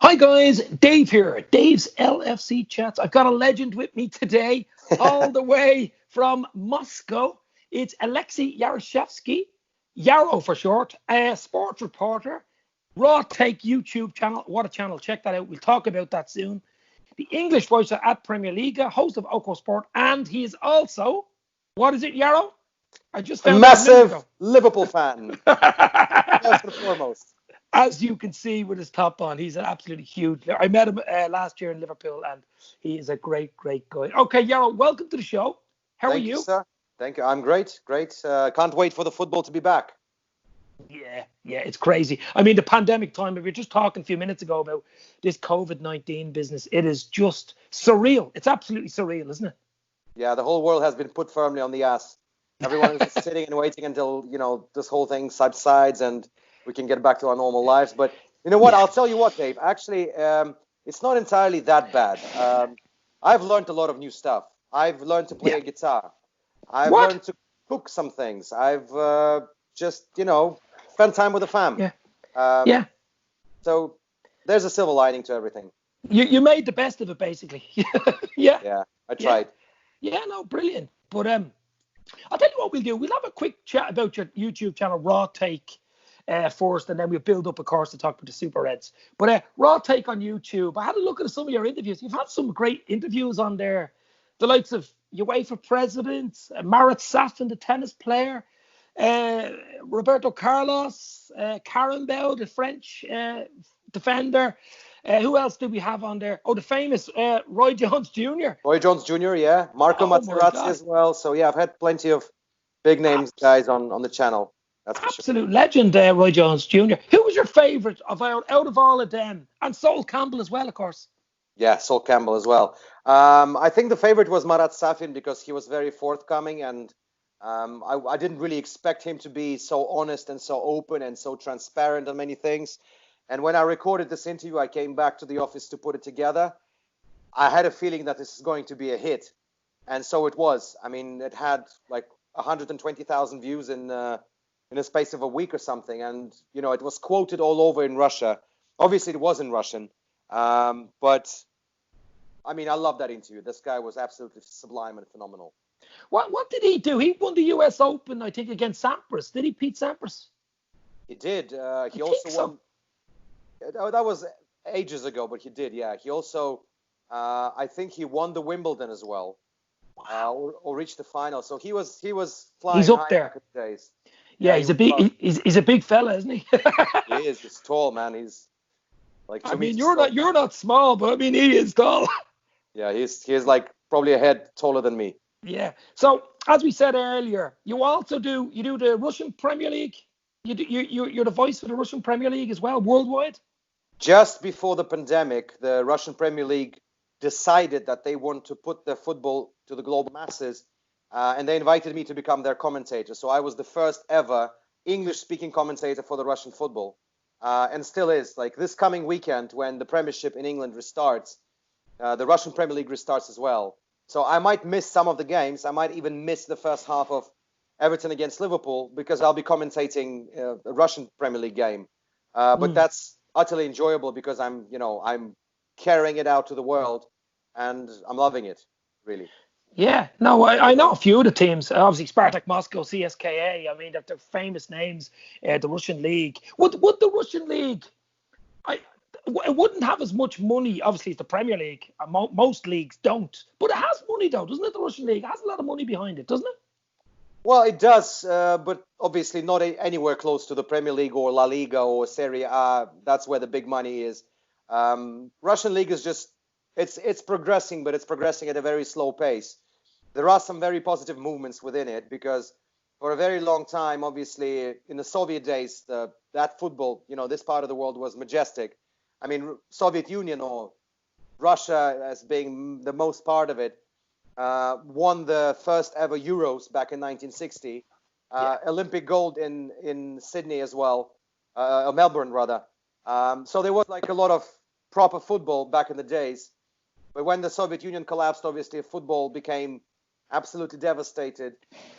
Hi guys, Dave here. Dave's LFC Chats. I've got a legend with me today, all the way from Moscow. It's Alexey Yaroshevsky, Yaro for short, a sports reporter, RAWTAKE YouTube channel. What a channel! Check that out. We'll talk about that soon. The English voicer at Premier League, host of Oko Sport, and he is also, what is it, Yaro? I just A found massive Liverpool fan, first and foremost. As you can see with his top on, he's an absolutely huge. I met him last year in Liverpool, and he is a great guy. Okay, Yaro, welcome to the show. How are you? Thank you, sir. Thank you. I'm great. Can't wait for the football to be back. Yeah, it's crazy. I mean, the pandemic time, we were just talking a few minutes ago about this COVID-19 business. It is just surreal. It's absolutely surreal, isn't it? Yeah, the whole world has been put firmly on the ass. Everyone is just sitting and waiting until, this whole thing subsides and we can get back to our normal lives. But you know what? I'll tell you what, Dave. Actually, it's not entirely that bad. I've learned a lot of new stuff. I've learned to play a guitar. I've learned to cook some things. I've just, spent time with the fam. So there's a silver lining to everything. You made the best of it, basically. Yeah, I tried. Yeah, no, brilliant. But I'll tell you what we'll do. We'll have a quick chat about your YouTube channel, RAWTAKE, first, and then we'll build up, of course, to talk about the Super Reds. But RAWTAKE on YouTube. I had a look at some of your interviews. You've had some great interviews on there. The likes of UEFA president, Marat Safin, the tennis player, Roberto Carlos, Carambeu, the French defender. Who else did we have on there? Oh, the famous Roy Jones Jr. Roy Jones Jr., yeah. Marco Materazzi as well. So, yeah, I've had plenty of big names guys on the channel. That's for Absolute legend, Roy Jones Jr. Who was your favourite out of all of them? And Sol Campbell as well, of course. Yeah, Sol Campbell as well. I think the favourite was Marat Safin because he was very forthcoming and I didn't really expect him to be so honest and so open and so transparent on many things. And when I recorded this interview, I came back to the office to put it together. I had a feeling that this is going to be a hit. And so it was. I mean, it had like 120,000 views in a space of a week or something. And, it was quoted all over in Russia. Obviously, it was in Russian. But, I mean, I love that interview. This guy was absolutely sublime and phenomenal. What did he do? He won the US Open, I think, against Sampras. Did he, Pete Sampras? He did. He also won. That was ages ago, but he did, yeah. He also, I think he won the Wimbledon as well. Wow. Or reached the final. So he was flying. He's up there. Days. Yeah, he's a big fella, isn't he? He is. He's tall, man. He's like. I mean, you're not small, but I mean, he is tall. Yeah, he is like probably a head taller than me. Yeah. So as we said earlier, you also do the Russian Premier League. You're the voice for the Russian Premier League as well, worldwide. Just before the pandemic, the Russian Premier League decided that they want to put their football to the global masses, and they invited me to become their commentator. So I was the first ever English-speaking commentator for the Russian football, and still is. Like this coming weekend, when the Premiership in England restarts, the Russian Premier League restarts as well. So I might miss some of the games. I might even miss the first half of Everton against Liverpool because I'll be commentating a Russian Premier League game. But that's utterly enjoyable because I'm carrying it out to the world and I'm loving it, really. Yeah, no, I know a few of the teams. Obviously, Spartak Moscow, CSKA. I mean, they're famous names. The Russian league. Would the Russian league? It wouldn't have as much money. Obviously, it's the Premier League. Most leagues don't, but it has money though, doesn't it? The Russian league has a lot of money behind it, doesn't it? Well, it does, but obviously not anywhere close to the Premier League or La Liga or Serie A. That's where the big money is. Russian league is just it's progressing, but it's progressing at a very slow pace. There are some very positive movements within it because for a very long time, obviously, in the Soviet days, that football, this part of the world was majestic. I mean, Soviet Union or Russia as being the most part of it, won the first ever Euros back in 1960. Olympic gold in Sydney as well, Melbourne rather. So there was like a lot of proper football back in the days. But when the Soviet Union collapsed, obviously football became absolutely devastated.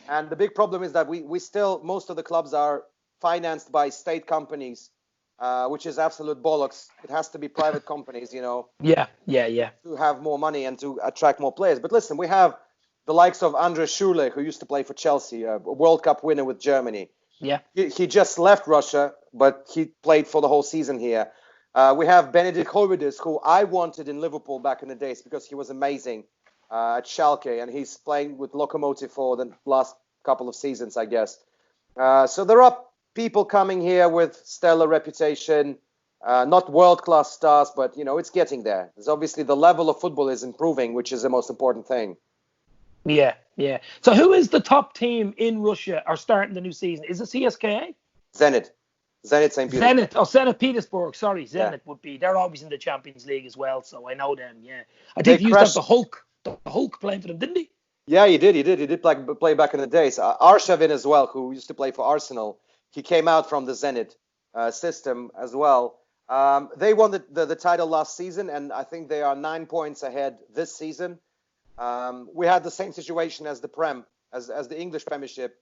And the big problem is that we still, most of the clubs are financed by state companies which is absolute bollocks. It has to be private companies, Yeah. to have more money and to attract more players. But listen, we have the likes of Andrei Schürrle, who used to play for Chelsea, a World Cup winner with Germany. Yeah. He just left Russia, but he played for the whole season here. We have Benedikt Höwedes, who I wanted in Liverpool back in the days because he was amazing at Schalke, and he's playing with Lokomotiv for the last couple of seasons, I guess. So there are people coming here with stellar reputation, not world-class stars, but, it's getting there. There's obviously the level of football is improving, which is the most important thing. Yeah. So who is the top team in Russia or starting the new season? Is it CSKA? Zenit St. Petersburg. Zenit Petersburg. Sorry, Zenit would be. They're always in the Champions League as well, so I know them. Yeah, I think he used to have the Hulk playing for them, didn't he? Yeah, he did. He did play back in the days. Arshavin as well, who used to play for Arsenal. He came out from the Zenit system as well. They won the title last season, and I think they are 9 points ahead this season. We had the same situation as the as the English Premiership.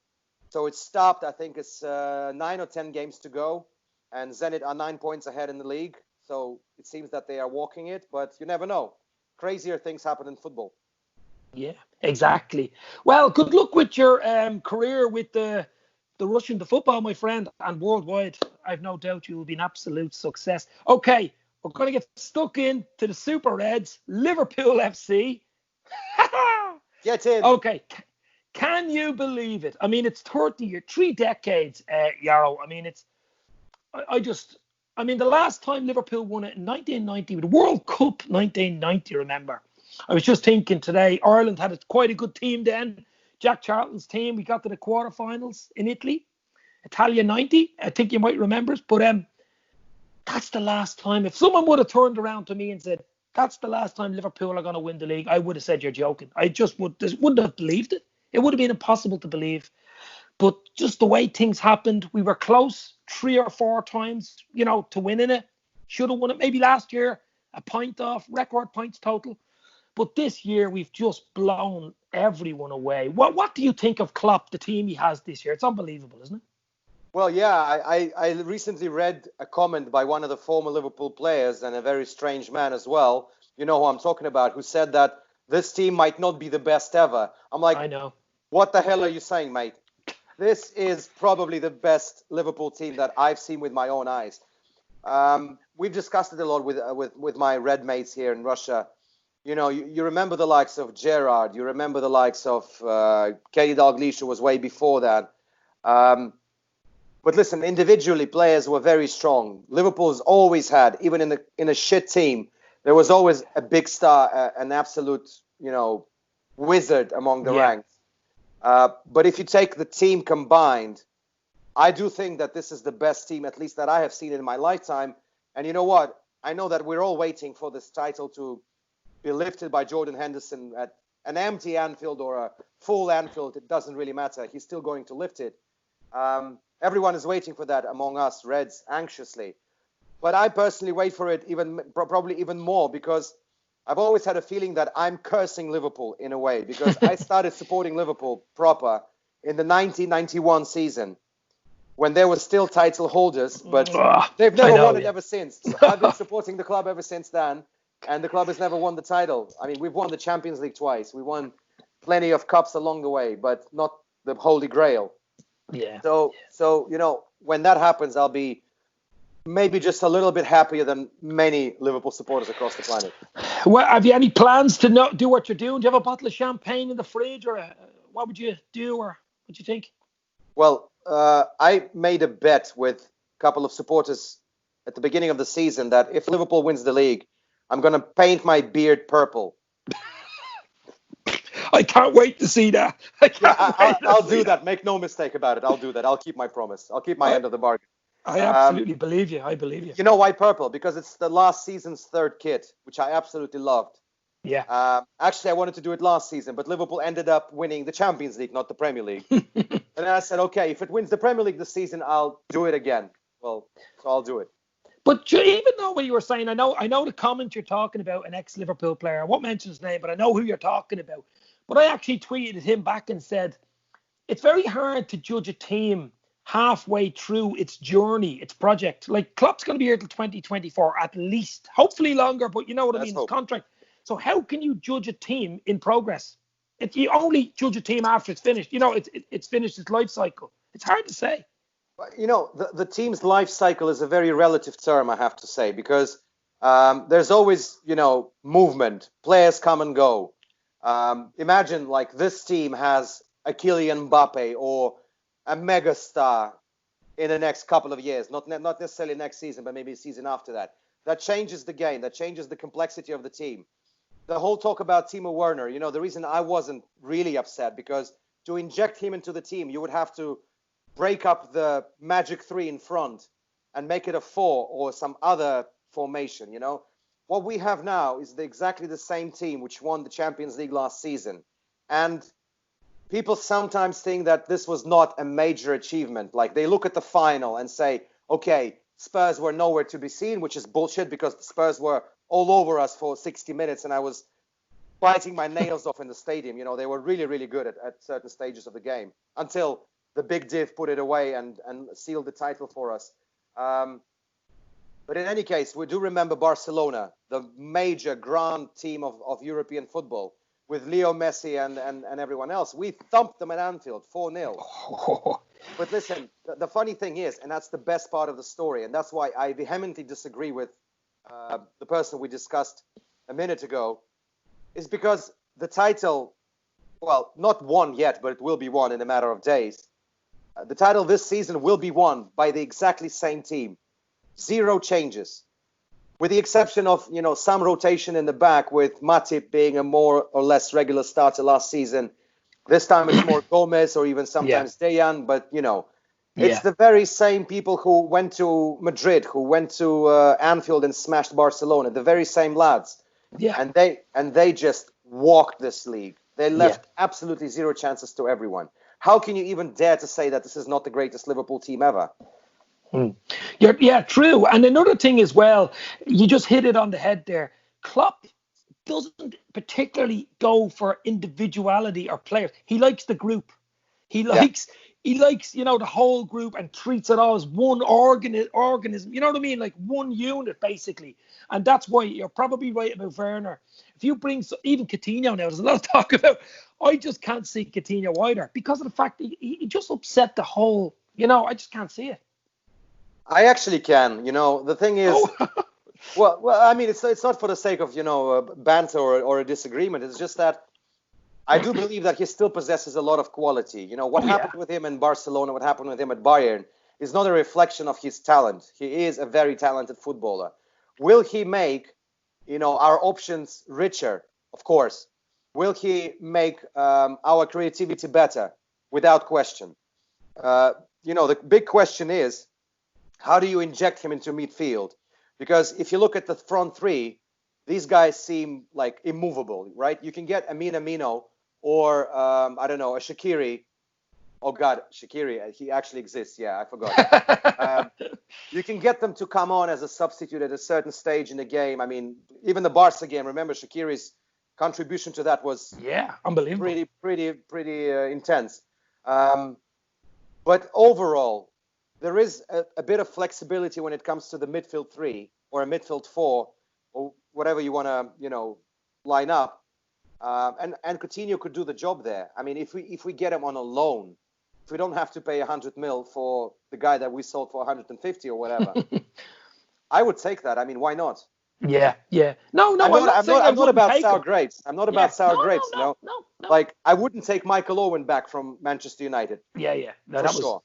So it stopped. I think it's 9 or 10 games to go, and Zenit are 9 points ahead in the league. So it seems that they are walking it, but you never know. Crazier things happen in football. Yeah, exactly. Well, good luck with your career with the football, my friend, and worldwide. I've no doubt you will be an absolute success. Okay, we're going to get stuck into the Super Reds, Liverpool FC. Get in. Okay. Can you believe it? I mean, it's 30 years, 3 decades, Yaro. I mean, the last time Liverpool won it in 1990, the World Cup 1990, remember? I was just thinking today, Ireland had quite a good team then. Jack Charlton's team, we got to the quarterfinals in Italy. Italia 90, I think you might remember it. But that's the last time. If someone would have turned around to me and said, that's the last time Liverpool are going to win the league, I would have said you're joking. I just wouldn't have believed it. It would have been impossible to believe. But just the way things happened, we were close 3 or 4 times, to winning it. Should have won it maybe last year, a point off, record points total. But this year, we've just blown everyone away. What do you think of Klopp, the team he has this year? It's unbelievable, isn't it? Well, yeah, I recently read a comment by one of the former Liverpool players and a very strange man as well. You know who I'm talking about, who said that this team might not be the best ever. I'm like, I know. What the hell are you saying, mate? This is probably the best Liverpool team that I've seen with my own eyes. We've discussed it a lot with my red mates here in Russia. You remember the likes of Gerrard. You remember the likes of Kenny Dalglish, who was way before that. But listen, individually, players were very strong. Liverpool's always had, even in a shit team, there was always a big star, an absolute, wizard among the ranks. But if you take the team combined, I do think that this is the best team, at least that I have seen in my lifetime. And you know what? I know that we're all waiting for this title to be lifted by Jordan Henderson at an empty Anfield or a full Anfield. It doesn't really matter. He's still going to lift it. Everyone is waiting for that among us Reds anxiously. But I personally wait for it probably even more, because I've always had a feeling that I'm cursing Liverpool in a way, because I started supporting Liverpool proper in the 1991 season when they were still title holders, but they've never won it ever since. So I've been supporting the club ever since then, and the club has never won the title. I mean, we've won the Champions League twice. We won plenty of cups along the way, but not the Holy Grail. Yeah. So when that happens, I'll be maybe just a little bit happier than many Liverpool supporters across the planet. Well, have you any plans to do what you're doing? Do you have a bottle of champagne in the fridge, or what would you do, or what do you think? Well, I made a bet with a couple of supporters at the beginning of the season that if Liverpool wins the league, I'm going to paint my beard purple. I can't wait to see that. I'll do that. Make no mistake about it. I'll do that. I'll keep my promise. I'll keep my end of the bargain. I absolutely believe you. I believe you. You know why purple? Because it's the last season's third kit, which I absolutely loved. Yeah. Actually, I wanted to do it last season, but Liverpool ended up winning the Champions League, not the Premier League. And then I said, okay, if it wins the Premier League this season, I'll do it again. Well, so I'll do it. But even though what you were saying, I know the comment you're talking about, an ex-Liverpool player. I won't mention his name, but I know who you're talking about. But I actually tweeted him back and said, it's very hard to judge a team halfway through its journey, its project. Like Klopp's going to be here till 2024 at least, hopefully longer, but you know what I mean, his contract. So how can you judge a team in progress? If you only judge a team after it's finished, you know, it's finished its life cycle. It's hard to say. You know, the team's life cycle is a very relative term, I have to say, because there's always, you know, movement. Players come and go. Imagine like this team has a Kylian Mbappe or a megastar in the next couple of years, not necessarily next season, but maybe a season after that. That changes the game. That changes the complexity of the team. The whole talk about Timo Werner, you know, the reason I wasn't really upset, because to inject him into the team, you would have to break up the magic 3 in front and make it a 4 or some other formation, you know. What we have now is exactly the same team which won the Champions League last season. And people sometimes think that this was not a major achievement. Like they look at the final and say, okay, Spurs were nowhere to be seen, which is bullshit because the Spurs were all over us for 60 minutes and I was biting my nails off in the stadium. You know, they were really, really good at certain stages of the game until the big div put it away and sealed the title for us. But in any case, we do remember Barcelona, the major grand team of European football, with Leo Messi and everyone else. We thumped them at Anfield 4-0. Oh. But listen, the funny thing is, and that's the best part of the story, and that's why I vehemently disagree with the person we discussed a minute ago, is because the title, well, not won yet, but it will be won in a matter of days. The title this season will be won by the exactly same team. 0 changes. With the exception of, you know, some rotation in the back, with Matip being a more or less regular starter last season. This time it's more Gomez or even sometimes Dejan, but, you know, it's the very same people who went to Madrid, who went to Anfield and smashed Barcelona, the very same lads. Yeah. And they just walked this league. They left absolutely 0 chances to everyone. How can you even dare to say that this is not the greatest Liverpool team ever? Yeah, true. And another thing as well, you just hit it on the head there. Klopp doesn't particularly go for individuality or players. He likes the group. He likes, you know, the whole group and treats it all as one organism. You know what I mean? Like one unit, basically. And that's why you're probably right about Werner. If you bring even Coutinho now, there's a lot of talk about. I just can't see Coutinho either because of the fact that he just upset the whole. You know, I just can't see it. I actually can. You know, the thing is, well, I mean, it's not for the sake of, you know, banter or a disagreement. It's just that I do believe that he still possesses a lot of quality. You know, what happened with him in Barcelona, what happened with him at Bayern is not a reflection of his talent. He is a very talented footballer. Will he make, you know, our options richer? Of course. Will he make our creativity better? Without question. You know, the big question is, how do you inject him into midfield? Because if you look at the front 3, these guys seem like immovable, right? You can get Amin Amino or, I don't know, a Shaqiri. Oh, God, Shaqiri, he actually exists. Yeah, I forgot. You can get them to come on as a substitute at a certain stage in the game. I mean, even the Barca game, remember Shaqiri's contribution to that was unbelievable. Pretty intense. But overall, there is a bit of flexibility when it comes to the midfield 3 or a midfield 4 or whatever you want to, you know, line up. And Coutinho could do the job there. I mean, if we get him on a loan, if we don't have to pay 100 mil for the guy that we sold for 150 or whatever, I would take that. I mean, why not? Yeah. No, I'm not about sour grapes. I'm not about sour grapes. No. Like, I wouldn't take Michael Owen back from Manchester United. Yeah. No, for sure.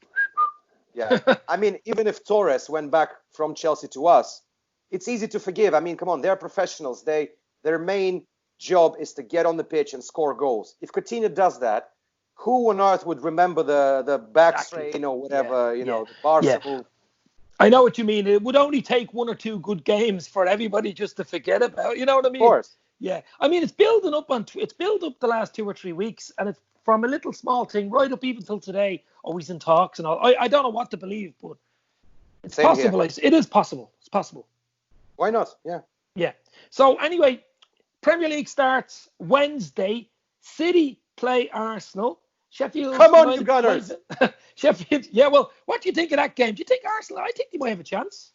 Yeah. I mean, even if Torres went back from Chelsea to us, it's easy to forgive. I mean, come on, they're professionals. Their main job is to get on the pitch and score goals. If Coutinho does that, who on earth would remember the back strain or whatever, you know, the Barca move? I know what you mean. It would only take 1 or 2 good games for everybody just to forget about. You know what I mean? Of course. Yeah. I mean, it's built up the last 2 or 3 weeks, and it's from a little small thing right up even till today. Oh, he's in talks and all. I don't know what to believe, but it's possible. It is possible. It's possible. Why not? Yeah. So anyway, Premier League starts Wednesday. City play Arsenal. Sheffield. Come on, you Gunners. Sheffield. Yeah, well, what do you think of that game? Do you think Arsenal? I think they might have a chance.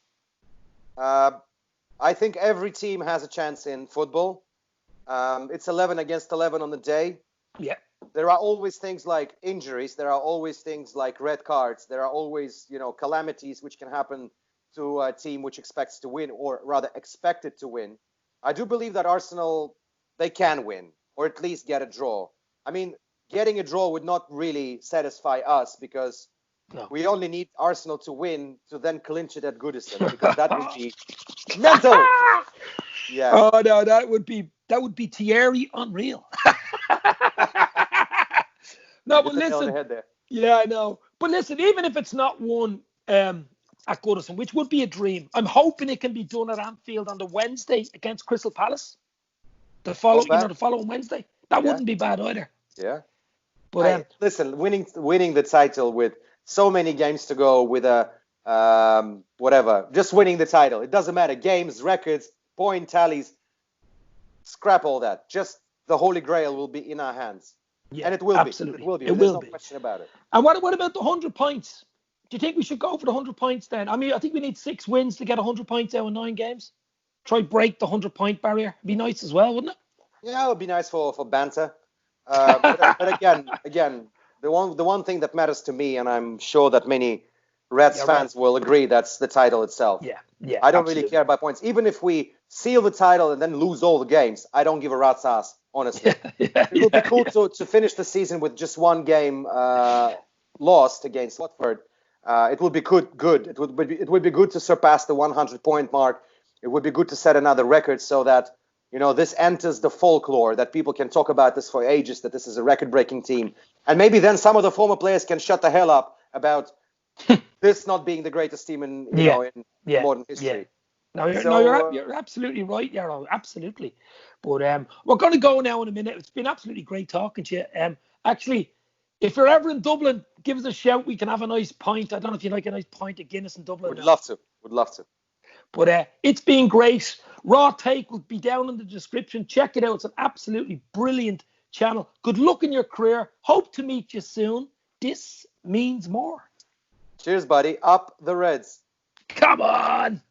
I think every team has a chance in football. It's 11 against 11 on the day. Yeah. There are always things like injuries. There are always things like red cards. There are always, calamities which can happen to a team which expects to win, or rather expected to win. I do believe that Arsenal, they can win, or at least get a draw. I mean, getting a draw would not really satisfy us, because we only need Arsenal to win to then clinch it at Goodison, because that would be mental. Yeah. Oh no, that would be Thierry unreal. No, but listen. Yeah, I know. But listen, even if it's not won at Goodison, which would be a dream, I'm hoping it can be done at Anfield on the Wednesday against Crystal Palace. The following Wednesday. That wouldn't be bad either. Yeah. But listen, winning the title with so many games to go, with a whatever, just winning the title. It doesn't matter. Games, records, point tallies. Scrap all that. Just the Holy Grail will be in our hands. Yeah, and it will absolutely. be. It will be. There's no question about it. And what about the 100 points? Do you think we should go for the 100 points then? I mean, I think we need 6 wins to get 100 points out of 9 games. Try break the 100-point barrier. It'd be nice as well, wouldn't it? Yeah, it would be nice for banter. But again, the one thing that matters to me, and I'm sure that many Reds fans will agree, that's the title itself. Yeah. I don't really care about points. Even if we seal the title and then lose all the games, I don't give a rat's ass, honestly. It would be cool to finish the season with just one game lost against Watford. It would be good. It would be good to surpass the 100-point mark. It would be good to set another record, so that this enters the folklore, that people can talk about this for ages, that this is a record-breaking team. And maybe then some of the former players can shut the hell up about this not being the greatest team in modern history. No, you're absolutely right, Yaro. Absolutely. But we're going to go now in a minute. It's been absolutely great talking to you. Actually, if you're ever in Dublin, give us a shout. We can have a nice pint. I don't know if you like a nice pint of Guinness in Dublin. Would love to. But it's been great. Raw Take will be down in the description. Check it out. It's an absolutely brilliant channel. Good luck in your career. Hope to meet you soon. This means more. Cheers, buddy. Up the Reds. Come on.